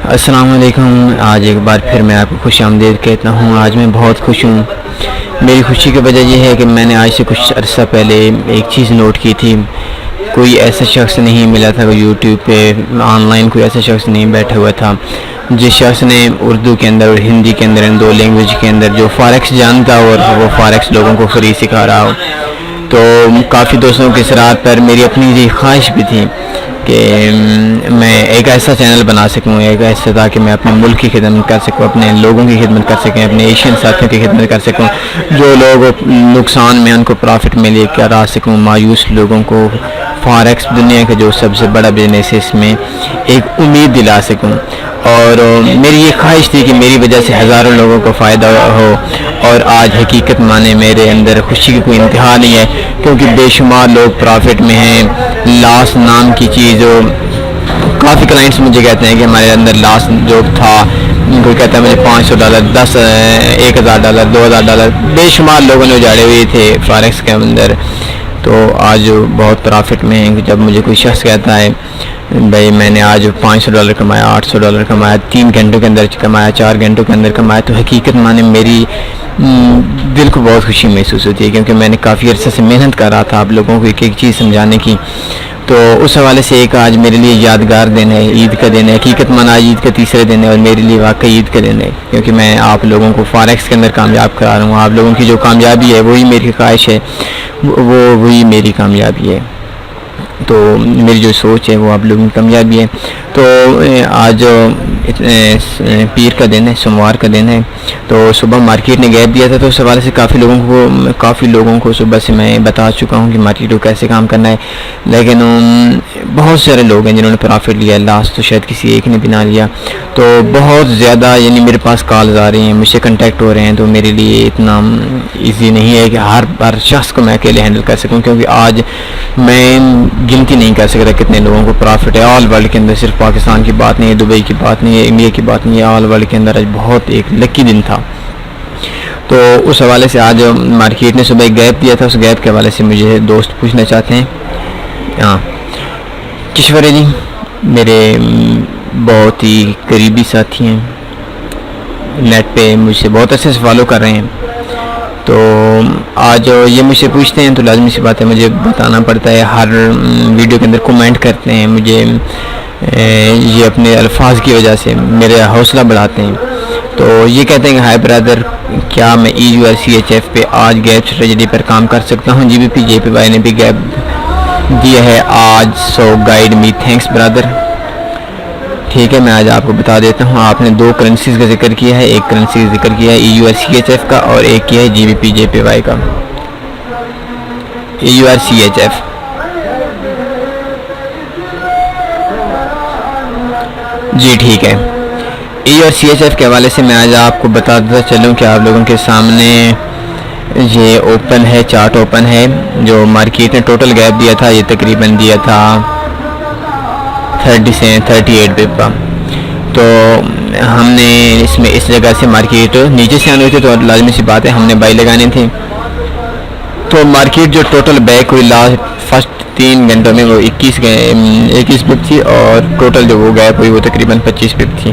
السلام علیکم. آج ایک بار پھر میں آپ کو خوش آمدید کہتا ہوں. آج میں بہت خوش ہوں. میری خوشی کی وجہ یہ ہے کہ میں نے آج سے کچھ عرصہ پہلے ایک چیز نوٹ کی تھی. کوئی ایسا شخص نہیں ملا تھا یوٹیوب پہ آن لائن، کوئی ایسا شخص نہیں بیٹھا ہوا تھا جس شخص نے اردو کے اندر اور ہندی کے اندر، ان دو لینگویج کے اندر، جو فارکس جانتا ہو اور وہ فارکس لوگوں کو فری سکھا رہا ہو. تو کافی دوستوں کے اصرار پر میری اپنی یہ خواہش بھی تھی کہ میں ایک ایسا چینل بنا سکوں، ایک ایسا تاکہ میں اپنے ملک کی خدمت کر سکوں، اپنے لوگوں کی خدمت کر سکیں، اپنے ایشین ساتھیوں کی خدمت کر سکوں، جو لوگ نقصان میں ان کو پرافٹ میں لے کر آ سکوں، مایوس لوگوں کو فارکس دنیا کا جو سب سے بڑا بزنس ہے اس میں ایک امید دلا سکوں. اور میری یہ خواہش تھی کہ میری وجہ سے ہزاروں لوگوں کو فائدہ ہو. اور آج حقیقت مانے میرے اندر خوشی کی کوئی انتہا نہیں ہے، کیونکہ بے شمار لوگ پرافٹ میں ہیں. لاس نام کی چیز، کافی کلائنٹس مجھے کہتے ہیں کہ ہمارے اندر لاس جو تھا، کوئی کہتا ہے مجھے $500، $10,000، $2,000، بے شمار لوگوں نے اجاڑے ہوئے تھے فارکس کے اندر. تو آج بہت پرافٹ میں ہیں. جب مجھے کوئی شخص کہتا ہے بھائی میں نے آج $500 کمایا، $800 کمایا، 3 گھنٹوں کے اندر کمایا، 4 گھنٹوں کے اندر کمایا، تو حقیقت مانے میری دل کو بہت خوشی محسوس ہوتی ہے، کیونکہ میں نے کافی عرصے سے محنت کر رہا تھا آپ لوگوں کو ایک ایک چیز سمجھانے کی. تو اس حوالے سے ایک آج میرے لیے یادگار دن ہے، عید کا دن ہے. حقیقت مانا آج عید کا تیسرے دن ہے اور میرے لیے واقعی عید کا دن ہے، کیونکہ میں آپ لوگوں کو فارکس کے اندر کامیاب کرا رہا ہوں. آپ لوگوں کی جو کامیابی ہے وہی میری خواہش ہے، وہی میری کامیابی ہے. تو میری جو سوچ ہے وہ آپ لوگوں کی کامیابی ہے. تو آج پیر کا دن ہے، سوموار کا دن ہے. تو صبح مارکیٹ نے گیپ دیا تھا، تو اس حوالے سے کافی لوگوں کو صبح سے میں بتا چکا ہوں کہ مارکیٹ کو کیسے کام کرنا ہے. لیکن بہت سارے لوگ ہیں جنہوں نے پرافٹ لیا، لاس تو شاید کسی ایک نے بھی نہ لیا. تو بہت زیادہ میرے پاس کالز آ رہی ہیں، مجھ سے کنٹیکٹ ہو رہے ہیں. تو میرے لیے اتنا ایزی نہیں ہے کہ ہر شخص کو میں اکیلے ہینڈل کر سکوں، کیونکہ آج میں گنتی نہیں کر سکتا کتنے لوگوں کو پرافٹ ہے آل ورلڈ کے اندر. صرف پاکستان کی بات نہیں ہے، دبئی کی بات نہیں ہے، انڈیا کی بات نہیں ہے، آل ورلڈ کے اندر آج بہت ایک لکی دن تھا. تو اس حوالے سے آج مارکیٹ نے صبح ایک گیپ دیا تھا، اس گیپ کے حوالے سے مجھے دوست پوچھنا چاہتے ہیں. ہاں، کشور جی میرے بہت ہی قریبی ساتھی ہیں، نیٹ پہ مجھ سے بہت عرصے سے فالو کر رہے ہیں. تو آج یہ مجھ سے پوچھتے ہیں تو لازمی سی بات ہے مجھے بتانا پڑتا ہے. ہر ویڈیو کے اندر کومنٹ کرتے ہیں، مجھے یہ اپنے الفاظ کی وجہ سے میرے حوصلہ بڑھاتے ہیں. تو یہ کہتے ہیں کہ ہائی برادر، کیا میں EURCHF پہ آج گیپ اسٹریٹجی پر کام کر سکتا ہوں؟ JPY نے بھی گیپ دیا ہے آج، سو گائیڈ می. تھینکس برادر. ٹھیک ہے، میں آج آپ کو بتا دیتا ہوں. آپ نے 2 کرنسیز کا ذکر کیا ہے، ایک کرنسی کا ذکر کیا ہے EURCHF کا اور ایک کیا ہے JPY کا. EURCHF جی ٹھیک ہے. EURCHF کے حوالے سے میں آج آپ کو بتاتا چلوں کہ آپ لوگوں کے سامنے یہ اوپن ہے، چارٹ اوپن ہے. جو مارکیٹ نے ٹوٹل گیپ دیا تھا یہ تقریباً دیا تھا 30 سے 38 پپ کا. تو ہم نے اس جگہ سے مارکیٹ نیچے سے آنے ہوئی تھی، تو لازمی سی بات ہے ہم نے بائی لگانی تھی. تو مارکیٹ جو ٹوٹل بیک ہوئی فرسٹ 3 گھنٹوں میں وہ 21 پپ تھی، اور ٹوٹل جو وہ گیپ ہوئی وہ تقریباً 25 پپ تھی.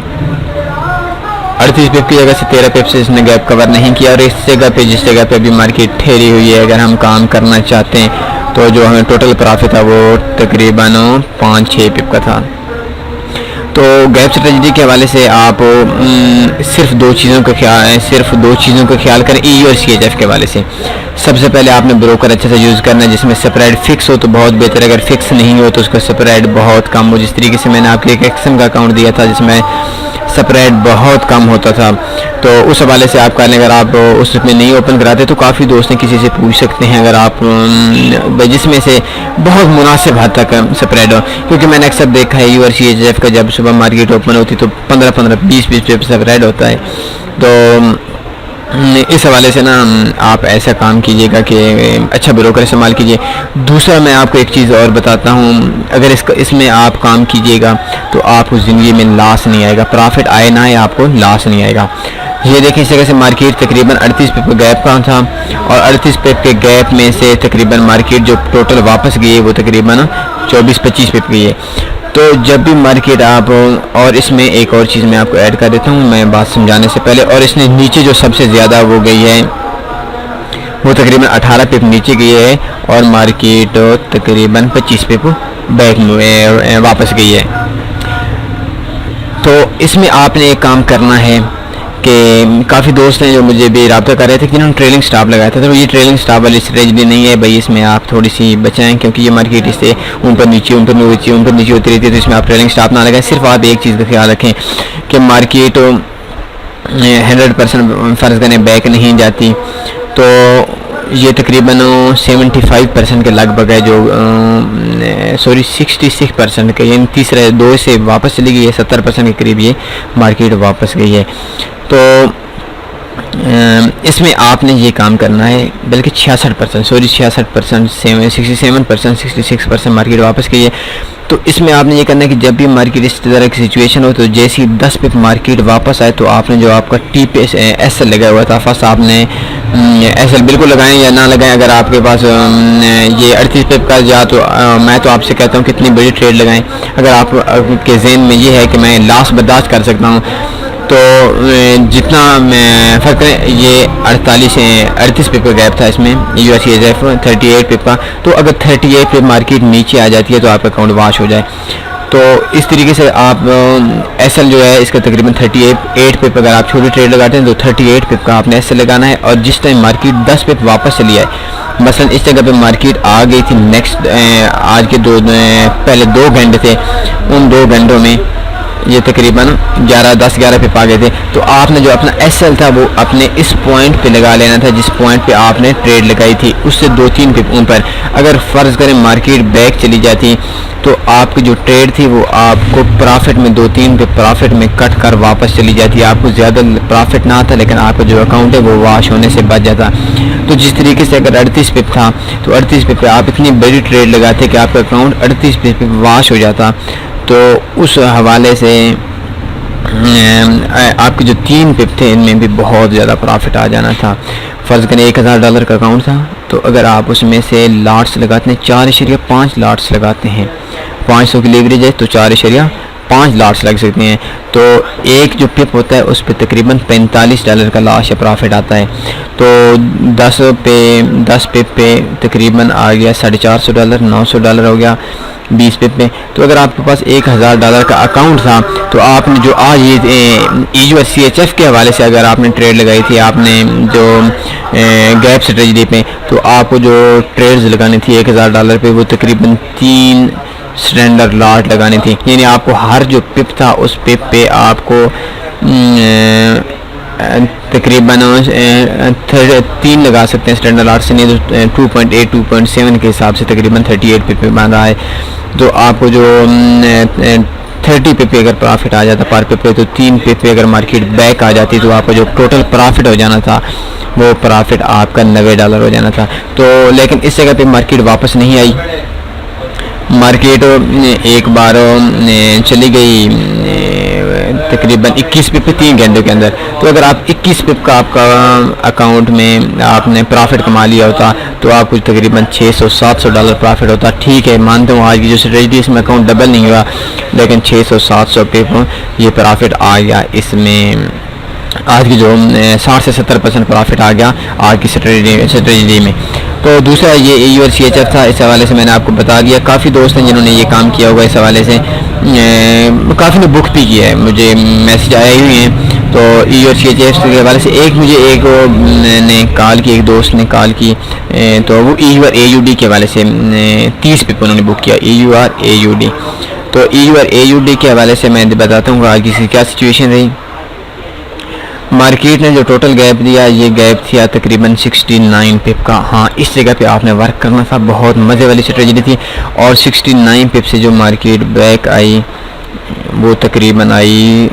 38 پپ کی جگہ سے 13 پپ سے اس نے گیپ کور نہیں کیا. اور اس جگہ پہ جس جگہ پہ ابھی مارکیٹ ٹھہری ہوئی ہے، اگر ہم کام کرنا چاہتے ہیں تو جو ہمیں ٹوٹل پرافٹ تھا وہ تقریباً 5-6 پپ کا تھا. تو گیپ اسٹریٹجی کے حوالے سے آپ صرف دو چیزوں کا خیال کریں. EURCHF کے حوالے سے سب سے پہلے آپ نے بروکر اچھے سے یوز کرنا ہے جس میں سپریڈ فکس ہو تو بہت بہتر. اگر فکس نہیں ہو تو اس کا سپریڈ بہت کم ہو. جس طریقے سے میں نے آپ کو ایک ایکسم کا اکاؤنٹ دیا تھا جس میں سپریڈ بہت کم ہوتا تھا، تو اس حوالے سے آپ کر لیں. اگر آپ اس میں نہیں اوپن کراتے تو کافی دوست ہیں، کسی سے پوچھ سکتے ہیں اگر آپ جس میں سے بہت مناسب حد تک سپریڈ ہو. کیونکہ میں نے اکثر دیکھا ہے EURCHF کا جب صبح مارکیٹ اوپن ہوتی تو 15-20 پہ سپریڈ ہوتا ہے. تو اس حوالے سے نا آپ ایسا کام کیجیے گا کہ اچھا بروکر استعمال کیجیے. دوسرا میں آپ کو ایک چیز اور بتاتا ہوں، اگر اس میں آپ کام کیجیے گا تو آپ کو زندگی میں لاس نہیں آئے گا. پرافٹ آئے نہ آئے آپ کو لاس نہیں آئے گا. یہ دیکھیں اس جگہ سے مارکیٹ تقریباً 38 پپ کا گیپ کا تھا، اور 38 پپ کے گیپ میں سے تقریباً مارکیٹ جو ٹوٹل واپس گئی ہے وہ تقریباً 24-25 پپ گئی ہے. تو جب بھی مارکیٹ آپ، اور اس میں ایک اور چیز میں آپ کو ایڈ کر دیتا ہوں میں بات سمجھانے سے پہلے، اور اس نے نیچے جو سب سے زیادہ وہ گئی ہے وہ تقریباً 18 پپ نیچے گئی ہے، اور مارکیٹ تقریباً 25 پپ بیک واپس گئی ہے۔ تو اس میں آپ نے ایک کام کرنا ہے کہ کافی دوست ہیں جو مجھے بھی رابطہ کر رہے تھے کہ انہوں نے ٹریلنگ سٹاپ لگایا تھا، تو یہ ٹریلنگ سٹاپ والی اسٹریٹجی نہیں ہے بھائی، اس میں آپ تھوڑی سی بچائیں کیونکہ یہ مارکیٹ اس سے اوپر نیچے اوپر نیچے اوپر نیچے ہوتی رہتی ہے، تو اس میں آپ ٹریلنگ سٹاپ نہ لگائیں۔ صرف آپ ایک چیز کا خیال رکھیں کہ مارکیٹ 100% فرض کریں بیک نہیں جاتی، تو یہ تقریباً 75% کے لگ بھگ ہے، جو 66% کے، یعنی تیسرے دو سے واپس چلی گئی ہے، 70% کے قریب یہ مارکیٹ واپس گئی ہے۔ تو اس میں آپ نے یہ کام کرنا ہے، بلکہ 66% 67% مارکیٹ واپس گئی ہے۔ تو اس میں آپ نے یہ کرنا ہے کہ جب بھی مارکیٹ اس طرح کی سچویشن ہو تو جیسی 10 پپ مارکیٹ واپس آئے تو آپ نے جو آپ کا ٹی پی ایس ایل لگا ہوا تھا، فرسٹ آپ نے ایس ایل بالکل لگائیں یا نہ لگائیں۔ اگر آپ کے پاس یہ 38 پپ کا جا تو میں تو آپ سے کہتا ہوں کتنی بڑی ٹریڈ لگائیں۔ اگر آپ کے ذہن میں یہ ہے کہ میں لاس برداشت کر سکتا ہوں تو جتنا فرق ہے، یہ 38 پپ کا گیپ تھا اس میں U S E S F 38 پپ کا، تو اگر 38 پپ مارکیٹ نیچے آ جاتی ہے تو آپ کا اکاؤنٹ واش ہو جائے۔ تو اس طریقے سے آپ ایس ایل جو ہے اس کا تقریباً 38 پپ، اگر آپ چھوٹی ٹریڈ لگاتے ہیں تو 38 پپ کا آپ نے ایس ایل لگانا ہے، اور جس ٹائم مارکیٹ 10 پپ واپس چلی آئے، مثلا اس جگہ پہ مارکیٹ آ گئی تھی نیکسٹ آج کے پہلے 2 گھنٹے تھے، ان 2 گھنٹوں میں یہ تقریباً 10-11 پہ پا گئے تھے، تو آپ نے جو اپنا ایس ایل تھا وہ اپنے اس پوائنٹ پہ لگا لینا تھا جس پوائنٹ پہ آپ نے ٹریڈ لگائی تھی، اس سے 2-3 پپ اوپر۔ اگر فرض کریں مارکیٹ بیک چلی جاتی تو آپ کی جو ٹریڈ تھی وہ آپ کو پرافٹ میں 2-3 پپ پرافٹ میں کٹ کر واپس چلی جاتی، آپ کو زیادہ پرافٹ نہ آتا لیکن آپ کا جو اکاؤنٹ ہے وہ واش ہونے سے بچ جاتا۔ تو جس طریقے سے اگر 38 پپ تھا تو 38 پپ پہ آپ اتنی بڑی ٹریڈ لگاتے کہ آپ کا اکاؤنٹ 38 پپ پہ واش ہو جاتا، تو اس حوالے سے آپ کے جو 3 پپ تھے ان میں بھی بہت زیادہ پرافٹ آ جانا تھا۔ فرض کریں $1000 کا اکاؤنٹ تھا، تو اگر آپ اس میں سے لاٹس لگاتے ہیں 4.5 لاٹس لگاتے ہیں، 500 کی لیوریج ہے تو 4.5 لاٹس لگ سکتے ہیں، تو ایک جو پپ ہوتا ہے اس پہ تقریباً $45 کا لاس یا پرافٹ آتا ہے، تو 10 پپ پہ تقریباً آ گیا $450 $900 ہو گیا 20 پپ میں۔ تو اگر آپ کے پاس $1000 کا اکاؤنٹ تھا تو آپ نے جو آج یہ U S C H F کے حوالے سے اگر آپ نے ٹریڈ لگائی تھی، آپ نے جو گیپ اسٹریٹجی پہ، تو آپ کو جو ٹریڈز لگانی تھی $1000 پہ وہ تقریباً 3 سٹینڈرڈ لاٹ لگانی تھی، یعنی آپ کو ہر جو پپ تھا اس پپ پہ آپ کو تقریباً 3 لگا سکتے ہیں سٹینڈرڈ لاٹ سے، نہیں تو 2.8 2.7 کے حساب سے تقریباً 38 پپ پہ باندھا ہے، تو آپ کو جو 30 پپ پہ اگر پرافٹ آ جاتا پر پپ پہ، تو 3 پپ پہ اگر مارکیٹ بیک آ جاتی تو آپ کا جو ٹوٹل پرافٹ ہو جانا تھا وہ پرافٹ آپ کا $90 ہو جانا تھا۔ تو لیکن اس جگہ پہ مارکیٹ واپس نہیں آئی، مارکیٹ ایک بار چلی گئی تقریباً 21 پپ 3 گھنٹوں کے اندر، تو اگر آپ 21 پپ کا آپ کا اکاؤنٹ میں آپ نے پرافٹ کما لیا ہوتا تو آپ کو تقریباً $600-700 پرافٹ ہوتا۔ ٹھیک ہے، مانتا ہوں آج کی جو اسٹریٹجی اس میں اکاؤنٹ ڈبل نہیں ہوا، لیکن 600-700 پپ یہ پرافٹ آ گیا، اس میں آج کی جو 60 سے 70% پرافٹ آ گیا آج کی اسٹریٹجی میں۔ تو دوسرا یہ U S C H F تھا، اس حوالے سے میں نے آپ کو بتا دیا۔ کافی دوست ہیں جنہوں نے یہ کام کیا ہوگا، اس حوالے سے کافی نے بک بھی کیا ہے، مجھے میسج آئے ہوئے ہیں۔ تو U S C H F کے حوالے سے مجھے ایک نے کال کی، ایک دوست نے کال کی، تو وہ E U R A U D کے حوالے سے 30 پپ انہوں نے بک کیا، E U R A U D. تو E U R A U D کے حوالے سے میں بتاتا ہوں آج کی کیا سچویشن رہی۔ مارکیٹ نے جو ٹوٹل گیپ دیا، یہ گیپ تھا تقریباً 69 پپ کا۔ ہاں، اس جگہ پہ آپ نے ورک کرنا تھا، بہت مزے والی اسٹریٹجی تھی، اور 69 پپ سے جو مارکیٹ بیک آئی وہ تقریباً آئی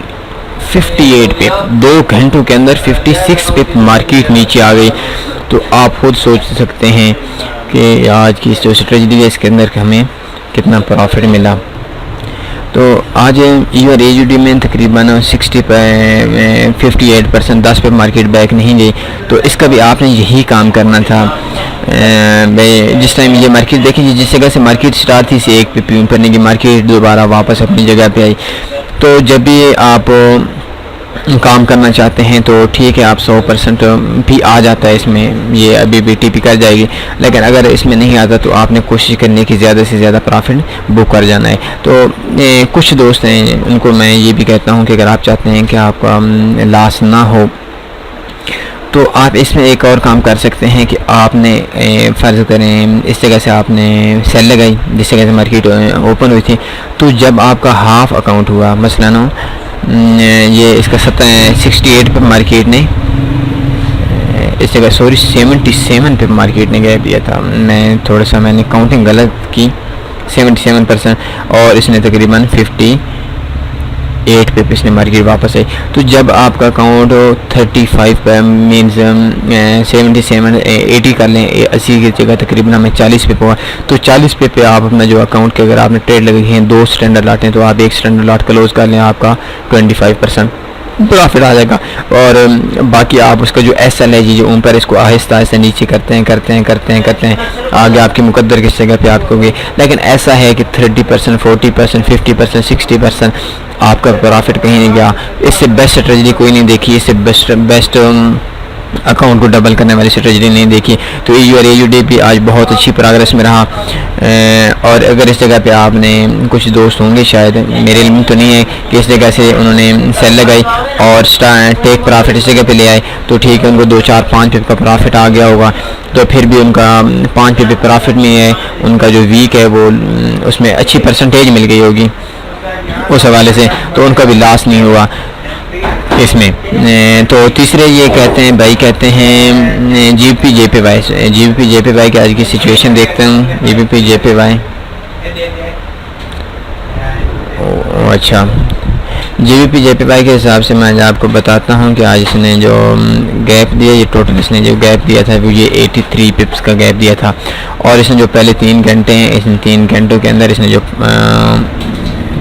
58 پپ، 2 گھنٹوں کے اندر 56 پپ مارکیٹ نیچے آ گئی۔ تو آپ خود سوچ سکتے ہیں کہ آج کی جو اسٹریٹجی ہے اس کے اندر ہمیں کتنا پرافٹ ملا۔ تو آج EUR/AUD میں تقریباً 58%، 10 پہ مارکیٹ بیک نہیں گئی. تو اس کا بھی آپ نے یہی کام کرنا تھا. جس ٹائم یہ مارکیٹ دیکھیں جی، جس جگہ سے مارکیٹ سٹارٹ تھی سے 1 پہ اوپر نہیں گئی، مارکیٹ دوبارہ واپس اپنی جگہ پہ آئی. تو جب بھی آپ کام کرنا چاہتے ہیں تو ٹھیک ہے، آپ 100% بھی آ جاتا ہے اس میں، یہ ابھی بھی ٹی پی کر جائے گی. لیکن اگر اس میں نہیں آتا تو آپ نے کوشش کرنی ہے کہ زیادہ سے زیادہ پرافٹ بک کر جانا ہے. تو کچھ دوست ہیں ان کو میں یہ بھی کہتا ہوں کہ اگر آپ چاہتے ہیں کہ آپ کا لاس نہ ہو تو آپ اس میں ایک اور کام کر سکتے ہیں کہ آپ نے فرض کریں اس جگہ سے آپ نے سیل لگائی، جس جگہ سے مارکیٹ اوپن ہوئی تھی. تو جب آپ کا ہاف اکاؤنٹ ہوا، مثلاً یہ اس کا 68 پہ مارکیٹ نے اس جگہ 77 پہ مارکیٹ نے گیپ دیا تھا. میں نے کاؤنٹنگ غلط کی، 77%، اور اس نے تقریباً 58 پہ اس نے مارکیٹ واپس آئی. تو جب آپ کا اکاؤنٹ 35 پہ مینز 80 کر لیں، 80 کی جگہ تقریباً ہمیں 40 پہ ہوا. تو 40 پہ آپ اپنا جو اکاؤنٹ کے اگر آپ نے ٹریڈ لگے ہیں 2 اسٹینڈرڈ لاٹ ہیں تو آپ 1 اسٹینڈرڈ لاٹ کلوز کر لیں، آپ کا 25% پرافٹ آ جائے گا. اور باقی آپ اس کا جو ایس ایل ہے جی، جو اوپر اس کو آہستہ آہستہ نیچے کرتے ہیں آگے آپ کی مقدر کس جگہ پہ آپ کو گے. لیکن ایسا ہے کہ 30%، 40%، 50%، 60% آپ کا پرافٹ کہیں نہیں گیا. اس سے بیسٹ اسٹریٹجی کوئی نہیں دیکھی، اس سے بیسٹ اکاؤنٹ کو ڈبل کرنے والی اسٹریٹجی نہیں دیکھی. تو EUR/AUD بھی آج بہت اچھی پروگرس میں رہا. اور اگر اس جگہ پہ آپ نے کچھ دوست ہوں گے، شاید میرے علم تو نہیں ہے کہ اس جگہ سے انہوں نے سیل لگائی اور ٹیک پرافٹ اس جگہ پہ لے آئے، تو ٹھیک ہے، ان کو 2 4 5 پپ کا پرافٹ آ گیا ہوگا. تو پھر بھی ان کا 5 پپ پرافٹ نہیں ہے، ان کا جو ویک ہے وہ اس میں اچھی پرسنٹیج مل گئی ہوگی اس حوالے سے، تو ان کا بھی لاس نہیں ہوا اس میں. تو تیسرے یہ کہتے ہیں بھائی، کہتے ہیں GBP/JPY کی آج کی سچویشن دیکھتے ہیں. GBP/JPY، اچھا GBP/JPY کے حساب سے میں آپ کو بتاتا ہوں کہ آج اس نے جو گیپ دیا، یہ ٹوٹل اس نے جو گیپ دیا تھا وہ یہ 83 پپس کا گیپ دیا تھا. اور اس نے جو پہلے 3 گھنٹے ہیں، اس 3 گھنٹوں کے اندر اس نے جو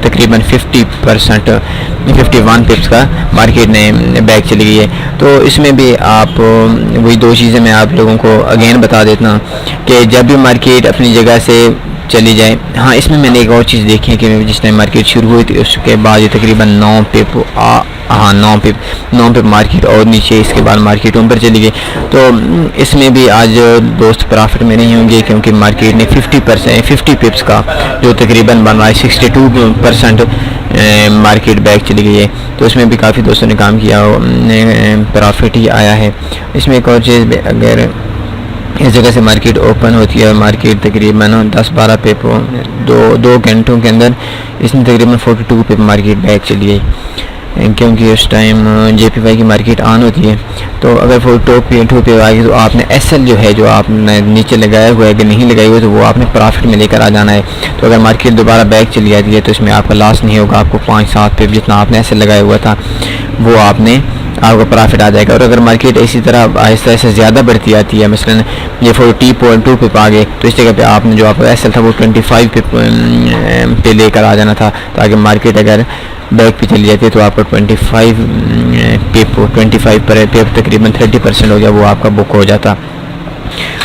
تقریباً 50%، 51 پپس کا مارکیٹ نے بیک چلی گئی ہے. تو اس میں بھی آپ وہی 2 چیزیں میں آپ لوگوں کو اگین بتا دیتا ہوں کہ جب بھی مارکیٹ اپنی جگہ سے چلی جائے. ہاں، اس میں میں نے ایک اور چیز دیکھی ہے کہ جس ٹائم مارکیٹ شروع ہوئی تھی اس کے بعد یہ تقریباً 9 پپ مارکیٹ اور نیچے، اس کے بعد مارکیٹ اوپر چلی گئی. تو اس میں بھی آج دوست پرافٹ میں نہیں ہوں گے کیونکہ مارکیٹ نے 50 پپس کا جو تقریباً بن رہا ہے 62% مارکیٹ بیک چلی گئی ہے. تو اس میں بھی کافی دوستوں نے کام کیا، پرافٹ ہی آیا ہے. اس میں ایک اور چیز بھی، اگر اس جگہ سے مارکیٹ اوپن ہوتی ہے، مارکیٹ تقریباً 10-12 پپ 2 گھنٹوں کے اندر اس میں تقریباً 42 پپ مارکیٹ بیک چلی گئی، کیونکہ اس ٹائم JPY کی مارکیٹ آن ہوتی ہے. تو اگر 42 پہ آ گئی تو آپ نے ایس ایل جو ہے، جو آپ نے نیچے لگایا ہوا ہے، اگر نہیں لگائی ہوئی تو وہ آپ نے پرافٹ میں لے کر آ جانا ہے. تو اگر مارکیٹ دوبارہ بیک چلی جاتی ہے تو اس میں آپ کا لاس نہیں ہوگا، آپ کو 5-7 پہ جتنا آپ نے ایس ایل لگایا ہوا تھا وہ آپ کا پرافٹ آ جائے گا. اور اگر مارکیٹ اسی طرح آہستہ آہستہ زیادہ بڑھتی آتی ہے، مثلاً یہ 40.2 پہ آ گئے، تو اس جگہ پہ آپ نے جو آپ کا ایس ایل تھا وہ 25 پہ لے کر آ جانا تھا، تاکہ مارکیٹ اگر بیک پہ چلی جاتی ہے تو آپ کا 25 پر تقریباً 30% ہو گیا، وہ آپ کا بک ہو جاتا.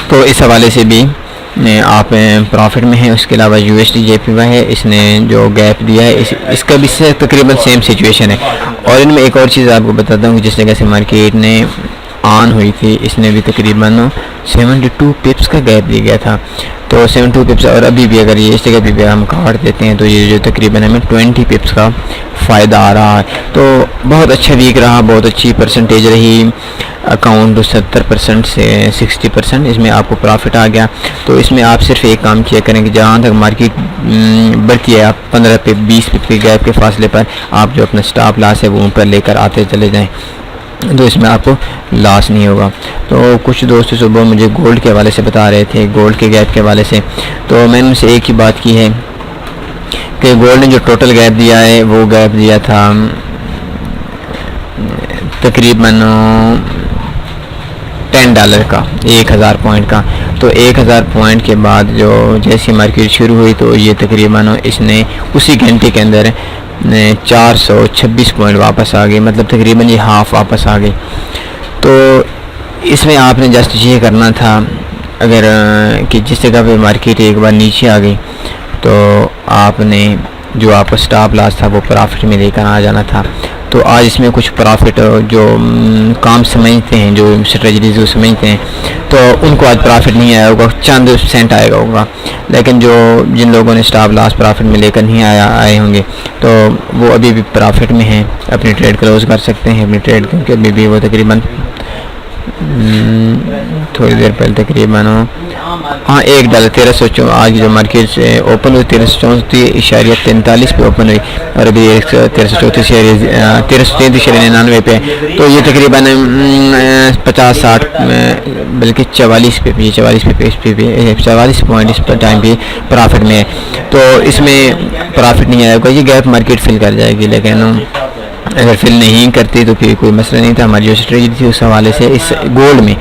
تو اس حوالے سے بھی آپ پرافٹ میں ہیں. اس کے علاوہ USD/JPY ہے، اس نے جو گیپ دیا ہے اس کا بھی تقریباً سیم سچویشن ہے. اور ان میں ایک اور چیز آپ کو بتاتا ہوں کہ جس جگہ سے مارکیٹ نے آن ہوئی تھی اس نے بھی تقریباً 72 پپس کا گیپ دیا گیا تھا. تو 72 پپس، اور ابھی بھی اگر یہ اس جگہ بھی ہم کاٹ دیتے ہیں تو یہ جو تقریباً ہمیں 20 پپس کا فائدہ آ رہا ہے. تو بہت اچھا ویک رہا، بہت اچھی پرسنٹیج رہی. اکاؤنٹ 70% سے 60% اس میں آپ کو پرافٹ آ گیا. تو اس میں آپ صرف ایک کام کیا کریں کہ جہاں تک مارکیٹ بڑھتی ہے آپ 15 پہ 20 پپ کے گیپ کے فاصلے پر آپ جو اپنا سٹاپ لاس ہے وہ اوپر لے کر آتے چلے جائیں، تو اس میں آپ کو لاس نہیں ہوگا. تو کچھ دوست صبح مجھے گولڈ کے حوالے سے بتا رہے تھے، گولڈ کے گیپ کے حوالے سے. تو میں نے ان سے ایک ہی بات کی ہے کہ گولڈ نے جو ٹوٹل گیپ دیا ہے وہ گیپ دیا تھا تقریباً $10 کا، 1000 پوائنٹ کا. تو تو 1000 پوائنٹ کے بعد جو جیسی مارکیٹ شروع ہوئی تو یہ تقریباً اس نے اسی گھنٹے کے اندر 426 پوائنٹ واپس آ گئی، مطلب تقریباً یہ ہاف واپس آ گئی۔ تو اس میں آپ نے جسٹ یہ کرنا تھا، اگر کہ جس جگہ پہ مارکیٹ ایک بار نیچے آ گئی تو آپ نے جو آپ کا سٹاپ لاس تھا وہ پرافٹ میں لے کر آ جانا تھا۔ تو آج اس میں کچھ پرافٹ جو کام سمجھتے ہیں، جو اسٹریٹجیز کو سمجھتے ہیں، تو ان کو آج پرافٹ نہیں آیا ہوگا، چند سینٹ آئے گا ہوگا، لیکن جن لوگوں نے سٹاپ لاس پرافٹ میں لے کر نہیں آئے ہوں گے تو وہ ابھی بھی پرافٹ میں ہیں، اپنی ٹریڈ کلوز کر سکتے ہیں اپنی ٹریڈ، کیونکہ ابھی بھی وہ تقریباً تھوڑی دیر پہلے تقریباً $1 1300 آج جو مارکیٹ سے اوپن ہوئی 1334.43 پہ اوپن ہوئی، اور ابھی 1333.99 پہ، تو یہ تقریباً 50-60 بلکہ 44 پہ 44 پوائنٹ اس ٹائم پہ پرافٹ میں ہے۔ تو اس میں پرافٹ نہیں آئے گا، یہ گیپ مارکیٹ فل کر جائے گی، لیکن اگر فل نہیں کرتی تو پھر کوئی مسئلہ نہیں تھا۔ ہماری جو اسٹریٹجی تھی اس حوالے سے اس گولڈ میں،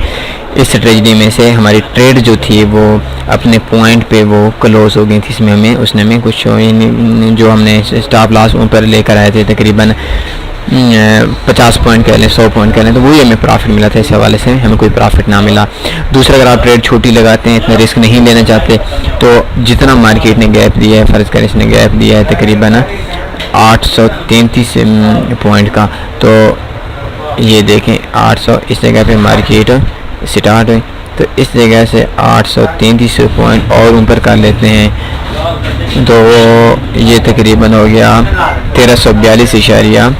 اس اسٹریٹجی میں سے ہماری ٹریڈ جو تھی وہ اپنے پوائنٹ پہ وہ کلوز ہو گئی تھی، اس نے ہمیں کچھ جو ہم نے سٹاپ لاس اوپر لے کر آئے تھے تقریباً 50 پوائنٹ کہہ لیں، 100 پوائنٹ کہہ لیں، تو وہی ہمیں پرافٹ ملا تھا، اس حوالے سے ہمیں کوئی پرافٹ نہ ملا۔ دوسرا، اگر آپ ٹریڈ چھوٹی لگاتے ہیں، اتنا رسک نہیں لینا چاہتے، تو جتنا مارکیٹ نے گیپ دیا ہے، فرض کریں اس نے گیپ دیا ہے تقریباً 833 پوائنٹ کا، تو یہ دیکھیں 800 اس جگہ پہ مارکیٹ سٹارٹ ہوئی، تو اس جگہ سے 833 پوائنٹ اور اوپر کر لیتے ہیں تو یہ تقریباً ہو گیا 1342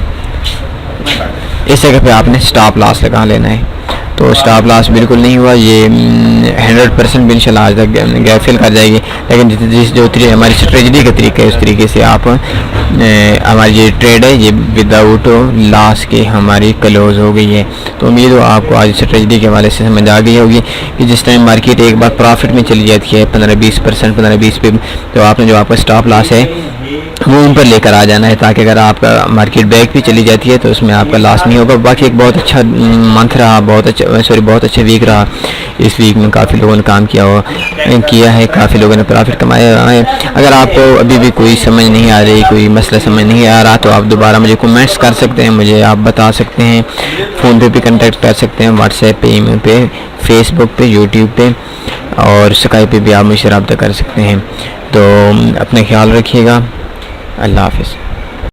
اس جگہ پہ آپ نے سٹاپ لاس لگا لینا ہے۔ تو سٹاپ لاس بالکل نہیں ہوا، یہ 100% بھی انشاءاللہ آج تک گیپ فل کر جائے گی، لیکن جو ہماری اسٹریٹجی کا طریقہ ہے اس طریقے سے آپ ہماری یہ ٹریڈ ہے یہ وداؤٹ لاس کے ہماری کلوز ہو گئی ہے۔ تو امید ہو آپ کو آج اسٹریٹجی کے حوالے سے سمجھ آ گئی ہوگی کہ جس ٹائم مارکیٹ ایک بار پرافٹ میں چلی جاتی ہے 15-20% پہ، تو آپ نے جو آپ کا سٹاپ لاس ہے وہ ان پر لے کر آ جانا ہے، تاکہ اگر آپ کا مارکیٹ بیک بھی چلی جاتی ہے تو اس میں آپ کا لاس نہیں ہوگا۔ باقی ایک بہت اچھا منتھ رہا، بہت اچھا ویک رہا، اس ویک میں کافی لوگوں نے کام کیا ہے، کافی لوگوں نے پرافٹ کمایا ہے۔ اگر آپ کو ابھی بھی کوئی سمجھ نہیں آ رہی، کوئی مسئلہ سمجھ نہیں آ رہا، تو آپ دوبارہ مجھے کمنٹس کر سکتے ہیں، مجھے آپ بتا سکتے ہیں، فون پہ بھی کنٹیکٹ کر سکتے ہیں، واٹس ایپ پہ، ای میل پہ، فیس بک پہ، یوٹیوب پہ اور اسکائپ پہ بھی آپ مجھ سے رابطہ کر سکتے ہیں۔ تو اپنا خیال رکھیے گا، اللہ حافظ۔